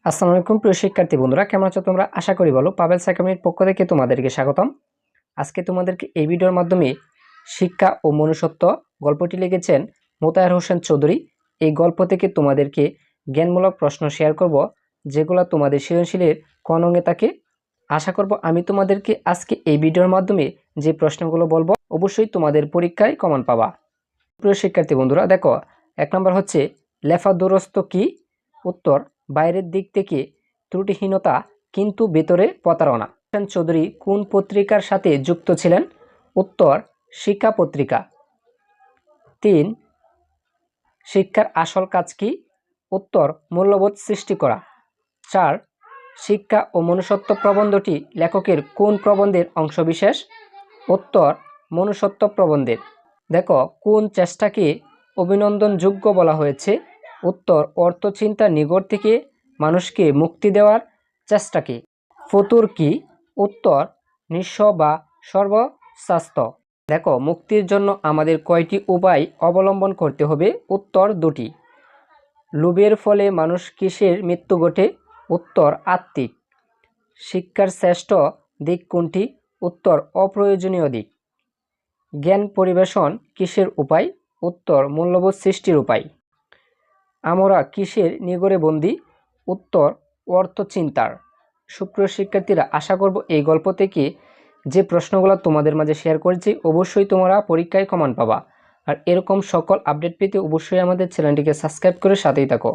আসসালামু আলাইকুম প্রিয় শিক্ষার্থী বন্ধুরা, কেমন আছো তোমরা? আশা করি ভালো। পাবেলস একাডেমির পক্ষ থেকে তোমাদেরকে স্বাগতম। আজকে তোমাদেরকে এই ভিডিওর মাধ্যমে শিক্ষা ও মনুষ্যত্ব গল্পটি লিখেছেন মোতাহার হোসেন চৌধুরী। এই গল্প থেকে তোমাদেরকে জ্ঞানমূলক প্রশ্ন শেয়ার করব, যেগুলো তোমাদের সৃজনশীলের কোন অঙ্গে থাকে। আশা করব আমি তোমাদেরকে আজকে এই ভিডিওর মাধ্যমে যে প্রশ্নগুলো বলবো অবশ্যই তোমাদের পরীক্ষায় কমন পাবা। প্রিয় শিক্ষার্থী বন্ধুরা, দেখো, 1 নম্বর হচ্ছে লেফা দূরস্থ কি? উত্তর, বাইরের দিক থেকে ত্রুটিহীনতা কিন্তু ভেতরে প্রতারণা। হোসেন চৌধুরী কোন পত্রিকার সাথে যুক্ত ছিলেন? উত্তর, শিক্ষা পত্রিকা। 3, শিক্ষার আসল কাজ কি? উত্তর, মূল্যবোধ সৃষ্টি করা। 4, শিক্ষা ও মনুষ্যত্ব প্রবন্ধটি লেখকের কোন প্রবন্ধের অংশবিশেষ? উত্তর, মনুষ্যত্ব প্রবন্ধের। দেখো, কোন চেষ্টাকে অভিনন্দনযোগ্য বলা হয়েছে? উত্তর, অর্থচিন্তার নিগড় থেকে মানুষকে মুক্তি দেওয়ার চেষ্টাকে। ফতুর কি? উত্তর, নিঃস্ব বা সর্বস্বাস্থ্য। দেখো, মুক্তির জন্য আমাদের কয়টি উপায় অবলম্বন করতে হবে? উত্তর, 2টি। লোভের ফলে মানুষ কিসের মৃত্যু ঘটে? উত্তর, আত্মিক। শিক্ষার শ্রেষ্ঠ দিক কোনটি? উত্তর, অপ্রয়োজনীয় দিক। জ্ঞান পরিবেশন কিসের উপায়? উত্তর, মূল্যবোধ সৃষ্টির উপায়। আমরা কিসের নিগড়ে বন্দী? উত্তর, অর্থচিন্তার। সুপ্রিয় শিক্ষার্থীরা, আশা করব এই গল্প থেকে যে প্রশ্নগুলো তোমাদের মাঝে শেয়ার করেছি অবশ্যই তোমরা পরীক্ষায় কমন পাবা। আর এরকম সকল আপডেট পেতে অবশ্যই আমাদের চ্যানেলটিকে সাবস্ক্রাইব করে সাথেই থাকো।